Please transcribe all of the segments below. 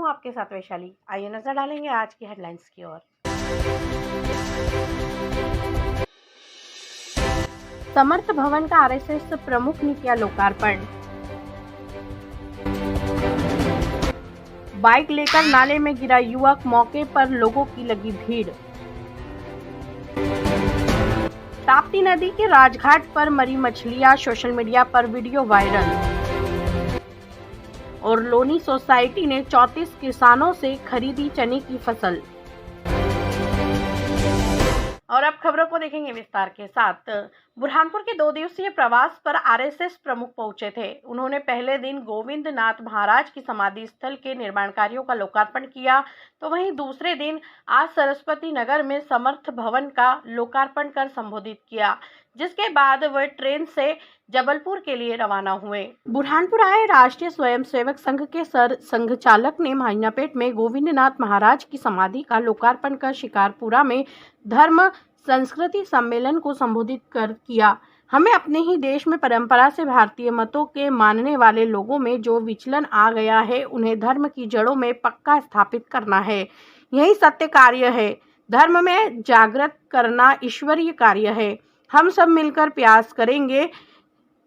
आपके साथ वैशाली। आइए नजर डालेंगे आज की हेडलाइंस की ओर। समर्थ भवन का आरएसएस प्रमुख ने किया लोकार्पण। बाइक लेकर नाले में गिरा युवक, मौके पर लोगों की लगी भीड़। ताप्ती नदी के राजघाट पर मरी मछलियां, सोशल मीडिया पर वीडियो वायरल। और लोनी सोसाइटी ने 34 किसानों से खरीदी चने की फसल। और अब खबरों को देखेंगे विस्तार के साथ। बुरहानपुर के 2 दिवसीय प्रवास पर आरएसएस प्रमुख पहुंचे थे। उन्होंने पहले दिन गोविंद नाथ महाराज की समाधि स्थल के निर्माण कार्यों का लोकार्पण किया, तो वहीं दूसरे दिन आज सरस्वती नगर में समर्थ भवन का लोकार्पण कर संबोधित किया, जिसके बाद वे ट्रेन से जबलपुर के लिए रवाना हुए। बुरहानपुर आए राष्ट्रीय स्वयंसेवक संघ के संघ चालक ने माहिनापेट में गोविंद नाथ महाराज की समाधि का लोकार्पण कर शिकारपुरा में धर्म संस्कृति सम्मेलन को संबोधित कर किया। हमें अपने ही देश में परंपरा से भारतीय मतों के मानने वाले लोगों में जो विचलन आ गया है, उन्हें धर्म की जड़ों में पक्का स्थापित करना है। यही सत्य कार्य है। धर्म में जागृत करना ईश्वरीय कार्य है। हम सब मिलकर प्रयास करेंगे।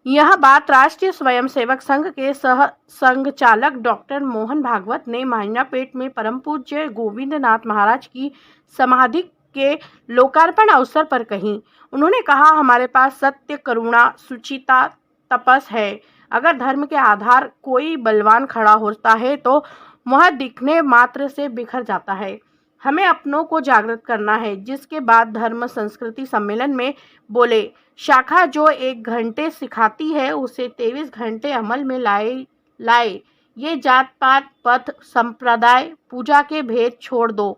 यह बात राष्ट्रीय स्वयंसेवक संघ के सह संघ चालक डॉक्टर मोहन भागवत ने माहिनापेट में परम पूज्य गोविंद नाथ महाराज की समाधि के लोकार्पण अवसर पर कही। उन्होंने कहा, हमारे पास सत्य, करुणा, सुचिता, तपस है। अगर धर्म के आधार कोई बलवान खड़ा होता है तो वह दिखने मात्र से बिखर जाता है। हमें अपनों को जागृत करना है। जिसके बाद धर्म संस्कृति सम्मेलन में बोले, शाखा जो 1 घंटे सिखाती है उसे 23 घंटे अमल में लाए। ये जात पात, पथ, संप्रदाय, पूजा के भेद छोड़ दो।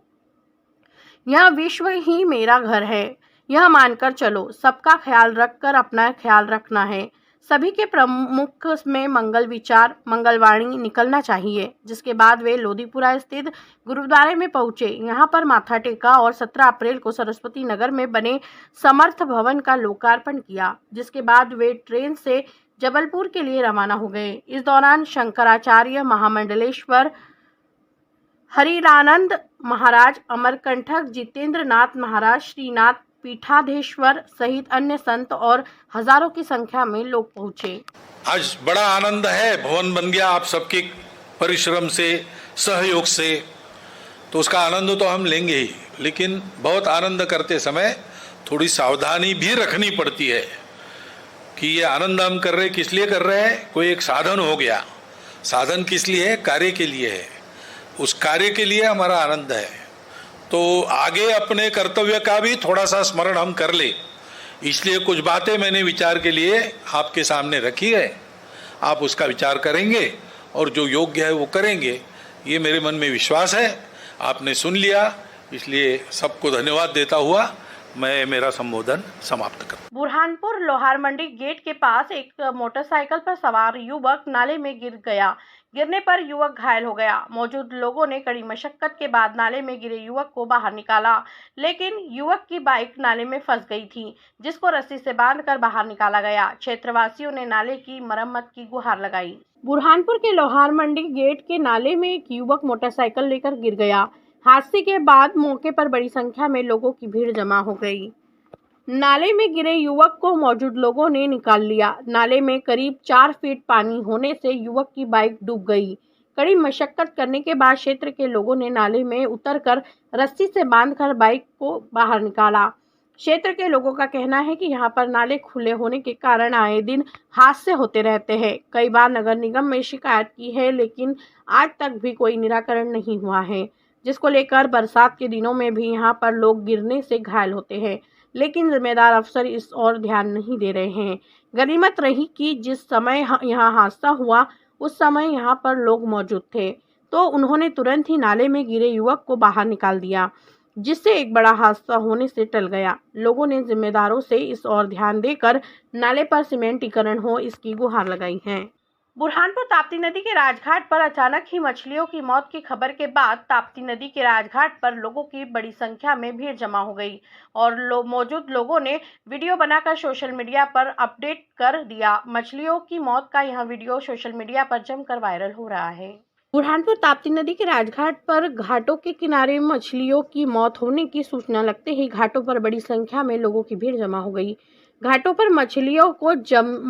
यह विश्व ही मेरा घर है। यह मानकर चलो। सबका ख्याल रखकर अपना ख्याल रखना है। सभी के प्रमुख में मंगल विचार, मंगलवाणी निकलना चाहिए। जिसके बाद वे लोधीपुरा स्थित गुरुद्वारे में पहुंचे। यहां पर माथा टेका और 17 अप्रैल को सरस्वती नगर में बने समर्थ भवन का लोकार्पण किया। जिसके बाद वे ट्रेन से जबलपुर के लिए रवाना हो गए। इस दौरान शंकराचार्य महामंडलेश्वर, हरिरानंद महाराज, अमरकंटक जितेंद्र नाथ महाराज, श्रीनाथ पीठाधीश्वर सहित अन्य संत और हजारों की संख्या में लोग पहुंचे। आज बड़ा आनंद है, भवन बन गया आप सबके परिश्रम से, सहयोग से, तो उसका आनंद तो हम लेंगे ही, लेकिन बहुत आनंद करते समय थोड़ी सावधानी भी रखनी पड़ती है कि ये आनंद हम कर रहे किस लिए कर रहे हैं। कोई एक साधन हो गया, साधन किस लिए है? कार्य के लिए है। उस कार्य के लिए हमारा आनंद है। तो आगे अपने कर्तव्य का भी थोड़ा सा स्मरण हम कर ले, इसलिए कुछ बातें मैंने विचार के लिए आपके सामने रखी है। आप उसका विचार करेंगे और जो योग्य है वो करेंगे, ये मेरे मन में विश्वास है। आपने सुन लिया, इसलिए सबको धन्यवाद देता हुआ मैं मेरा संबोधन समाप्त कर। बुरहानपुर लोहार मंडी गेट के पास एक मोटरसाइकिल पर सवार युवक नाले में गिर गया। गिरने पर युवक घायल हो गया। मौजूद लोगों ने कड़ी मशक्कत के बाद नाले में गिरे युवक को बाहर निकाला, लेकिन युवक की बाइक नाले में फंस गई थी, जिसको रस्सी से बांधकर बाहर निकाला गया। क्षेत्रवासियों ने नाले की मरम्मत की गुहार लगाई। बुरहानपुर के लोहार मंडी गेट के नाले में एक युवक मोटरसाइकिल लेकर गिर गया। हादसे के बाद मौके पर बड़ी संख्या में लोगों की भीड़ जमा हो गई। नाले में गिरे युवक को मौजूद लोगों ने निकाल लिया। नाले में करीब 4 फीट पानी होने से युवक की बाइक डूब गई। कड़ी मशक्कत करने के बाद क्षेत्र के लोगों ने नाले में उतरकर रस्सी से बांधकर बाइक को बाहर निकाला। क्षेत्र के लोगों का कहना है कि यहां पर नाले खुले होने के कारण आए दिन हादसे होते रहते हैं। कई बार नगर निगम में शिकायत की है, लेकिन आज तक भी कोई निराकरण नहीं हुआ है, जिसको लेकर बरसात के दिनों में भी यहां पर लोग गिरने से घायल होते हैं, लेकिन जिम्मेदार अफसर इस ओर ध्यान नहीं दे रहे हैं। गनीमत रही कि जिस समय यहां हादसा हुआ उस समय यहां पर लोग मौजूद थे, तो उन्होंने तुरंत ही नाले में गिरे युवक को बाहर निकाल दिया, जिससे एक बड़ा हादसा होने से टल गया। लोगों ने जिम्मेदारों से इस ओर ध्यान देकर नाले पर सीमेंटीकरण हो, इसकी गुहार लगाई है। बुरहानपुर ताप्ती नदी के राजघाट पर अचानक ही मछलियों की मौत की खबर के बाद ताप्ती नदी के राजघाट पर लोगों की बड़ी संख्या में भीड़ जमा हो गई और मौजूद लोगों ने वीडियो बनाकर सोशल मीडिया पर अपडेट कर दिया। मछलियों की मौत का यह वीडियो सोशल मीडिया पर जमकर वायरल हो रहा है। बुरहानपुर ताप्ती नदी के राजघाट पर घाटों के किनारे मछलियों की मौत होने की सूचना लगते ही घाटों पर बड़ी संख्या में लोगों की भीड़ जमा हो गई। घाटों पर मछलियों को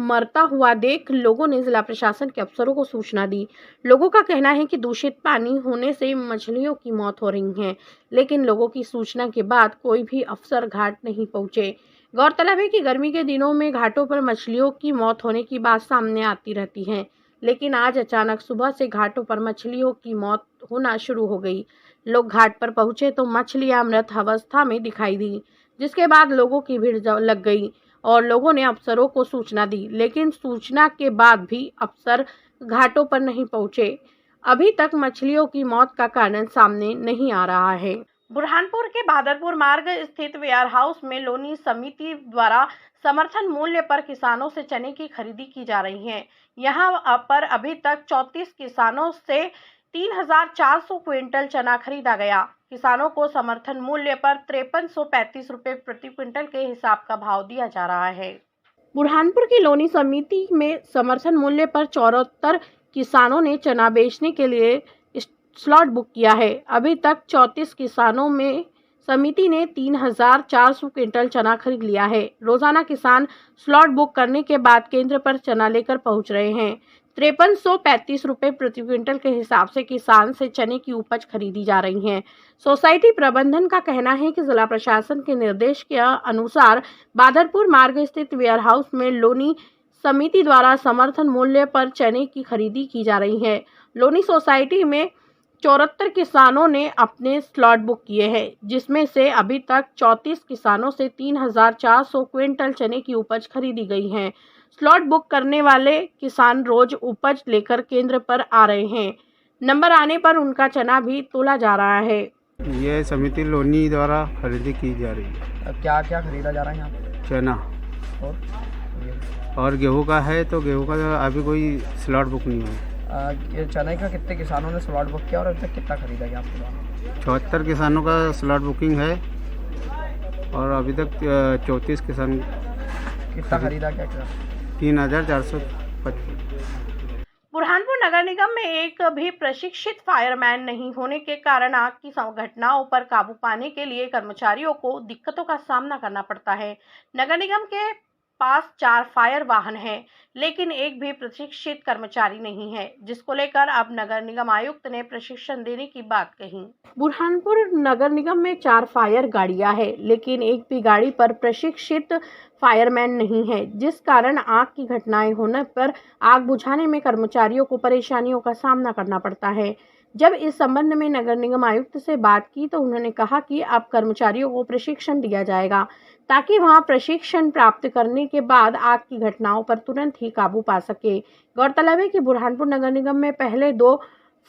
मरता हुआ देख लोगों ने जिला प्रशासन के अफसरों को सूचना दी। लोगों का कहना है कि दूषित पानी होने से मछलियों की मौत हो रही है, लेकिन लोगों की सूचना के बाद कोई भी अफसर घाट नहीं पहुंचे। गौरतलब है कि गर्मी के दिनों में घाटों पर मछलियों की मौत होने की बात सामने आती रहती है, लेकिन आज अचानक सुबह से घाटों पर मछलियों की मौत होना शुरू हो गई। लोग घाट पर पहुंचे तो मछलियां मृत अवस्था में दिखाई दी, जिसके बाद लोगों की भीड़ लग गई और लोगों ने अफसरों को सूचना दी, लेकिन सूचना के बाद भी अफसर घाटों पर नहीं पहुंचे। अभी तक मछलियों की मौत का कारण सामने नहीं आ रहा है। बुरहानपुर के बहादुरपुर मार्ग स्थित वेयर हाउस में लोनी समिति द्वारा समर्थन मूल्य पर किसानों से चने की खरीदी की जा रही है। यहाँ पर अभी तक 34 किसानों से 3,400 क्विंटल चना खरीदा गया। किसानों को समर्थन मूल्य पर 5335 रुपये प्रति क्विंटल के हिसाब का भाव दिया जा रहा है। बुरहानपुर की लोनी समिति में समर्थन मूल्य पर 74 किसानों ने चना बेचने के लिए स्लॉट बुक किया है। अभी तक 34 किसानों में समिति ने 3,400 क्विंटल चना खरीद लिया है। रोजाना किसान स्लॉट बुक करने के बाद केंद्र पर चना लेकर पहुंच रहे हैं। 5335 रुपये प्रति क्विंटल के हिसाब से किसान से चने की उपज खरीदी जा रही है। सोसाइटी प्रबंधन का कहना है कि जिला प्रशासन के निर्देश के अनुसार बहादुरपुर मार्ग स्थित वेयर हाउस में लोनी समिति द्वारा समर्थन मूल्य पर चने की खरीदी की जा रही है। लोनी सोसाइटी में 74 किसानों ने अपने स्लॉट बुक किए हैं, जिसमें से अभी तक 34 किसानों से 3,400 क्विंटल चने की उपज खरीदी गई है। स्लॉट बुक करने वाले किसान रोज उपज लेकर केंद्र पर आ रहे हैं। नंबर आने पर उनका चना भी तोला जा रहा है। ये समिति लोनी द्वारा खरीदी की जा रही है। क्या क्या खरीदा जा रहा है यहाँ पे? चना और गेहूं का है, तो गेहूं का अभी कोई स्लॉट बुक नहीं है। ये चने का कितने किसानों ने स्लॉट बुक किया और अभी तक कितना खरीदा गया आपके द्वारा? 74 किसानों का स्लॉट बुकिंग है और अभी तक 34 किसान कितना खरीदा गया? 3,425। बुरहानपुर नगर निगम में एक भी प्रशिक्षित फायरमैन नहीं होने के कारण आग की घटनाओं पर काबू पाने के लिए कर्मचारियों को दिक्कतों का सामना करना पड़ता है। नगर निगम के पास 4 फायर वाहन हैं, लेकिन एक भी प्रशिक्षित कर्मचारी नहीं है, जिसको लेकर अब नगर निगम आयुक्त ने प्रशिक्षण देने की बात कही। बुरहानपुर नगर निगम में 4 फायर गाड़ियां हैं, लेकिन एक भी गाड़ी पर प्रशिक्षित फायरमैन नहीं है, जिस कारण आग की घटनाएं होने पर आग बुझाने में कर्मचारियों को परेशानियों का सामना करना पड़ता है। जब इस संबंध में नगर निगम आयुक्त से बात की तो उन्होंने कहा कि अब कर्मचारियों को प्रशिक्षण दिया जाएगा, ताकि वहां प्रशिक्षण प्राप्त करने के बाद आग की घटनाओं पर तुरंत ही काबू पा सके। गौरतलब है कि बुरहानपुर नगर निगम में पहले 2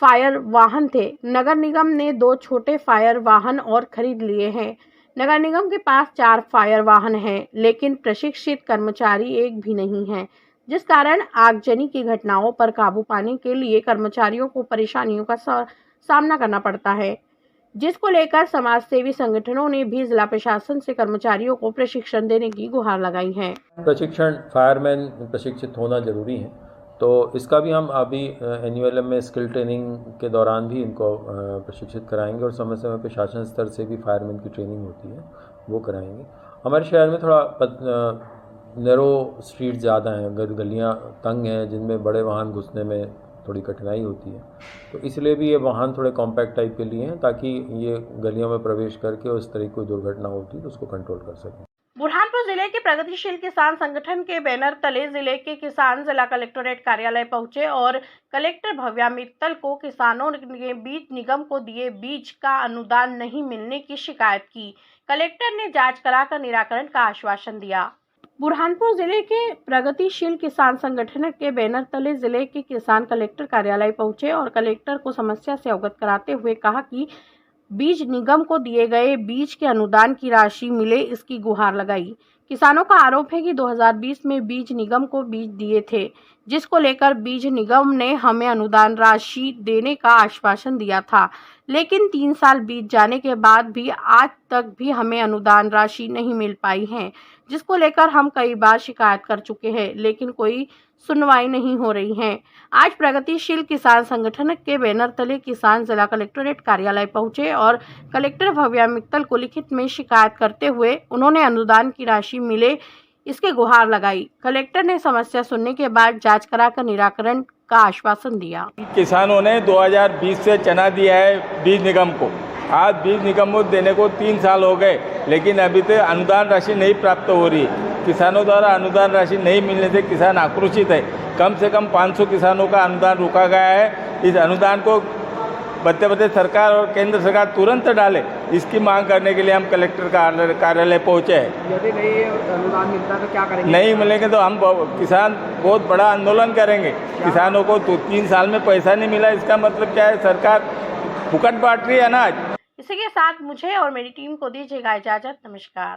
फायर वाहन थे। नगर निगम ने 2 छोटे फायर वाहन और खरीद लिए हैं। नगर निगम के पास 4 फायर वाहन हैं, लेकिन प्रशिक्षित कर्मचारी एक भी नहीं है, जिस कारण आगजनी की घटनाओं पर काबू पाने के लिए कर्मचारियों को परेशानियों का सामना करना पड़ता है, जिसको लेकर समाज सेवी संगठनों ने भी जिला प्रशासन से कर्मचारियों को प्रशिक्षण देने की गुहार लगाई है। प्रशिक्षण फायरमैन प्रशिक्षित होना जरूरी है, तो इसका भी हम अभी एनुअल में स्किल ट्रेनिंग के दौरान भी इनको प्रशिक्षित कराएंगे और समय समय पर शासन स्तर से भी फायरमैन की ट्रेनिंग होती है, वो कराएंगे। हमारे शहर में थोड़ा नैरो स्ट्रीट ज़्यादा हैं, गलियाँ तंग हैं, जिनमें बड़े वाहन घुसने में थोड़ी कठिनाई होती है, तो इसलिए भी ये वाहन थोड़े कॉम्पैक्ट टाइप के लिए हैं, ताकि ये गलियों में प्रवेश करके उस तरह की कोई दुर्घटना होती है तो उसको कंट्रोल कर सकें। बुरहानपुर जिले के प्रगतिशील किसान संगठन के बैनर तले जिले के किसान जिला कलेक्टोरेट कार्यालय पहुंचे और कलेक्टर भव्या मित्तल को किसानों ने बीज निगम को दिए बीज का अनुदान नहीं मिलने की शिकायत की। कलेक्टर ने जांच कराकर निराकरण का आश्वासन दिया। बुरहानपुर जिले के प्रगतिशील किसान संगठन के बैनर तले जिले के किसान कलेक्टर कार्यालय पहुंचे और कलेक्टर को समस्या से अवगत कराते हुए कहा कि बीज निगम को दिए गए बीज के अनुदान की राशि मिले, इसकी गुहार लगाई। किसानों का आरोप है कि 2020 में बीज निगम को बीज दिए थे, जिसको लेकर बीज निगम ने हमें अनुदान राशि देने का आश्वासन दिया था, लेकिन 3 साल बीत जाने के बाद भी आज तक भी हमें अनुदान राशि नहीं मिल पाई है, जिसको लेकर हम कई बार शिकायत कर चुके हैं, लेकिन कोई सुनवाई नहीं हो रही है। आज प्रगतिशील किसान संगठन के बैनर तले किसान जिला कलेक्टरेट कार्यालय पहुंचे और कलेक्टर भव्या मित्तल को लिखित में शिकायत करते हुए उन्होंने अनुदान की राशि मिले इसके गुहार लगाई। कलेक्टर ने समस्या सुनने के बाद जांच कराकर निराकरण का आश्वासन दिया। किसानों ने 2020 से चना दिया है बीज निगम को। आज बीज निगम को देने को 3 साल हो गए, लेकिन अभी तक अनुदान राशि नहीं प्राप्त हो रही है। किसानों द्वारा अनुदान राशि नहीं मिलने से किसान आक्रोशित है। कम से कम 500 किसानों का अनुदान रोका गया है। इस अनुदान को मध्य प्रदेश सरकार और केंद्र सरकार तुरंत डाले, इसकी मांग करने के लिए हम कलेक्टर कार्यालय पहुँचे हैं। यदि नहीं अनुदान मिलता तो क्या करेंगे? नहीं मिलेंगे तो हम किसान बहुत बड़ा आंदोलन करेंगे। किसानों को 3 साल में पैसा नहीं मिला, इसका मतलब क्या है? सरकार फुकट बांट रही है अनाज। इसी के साथ मुझे और मेरी टीम को दीजिएगा इजाजत। नमस्कार।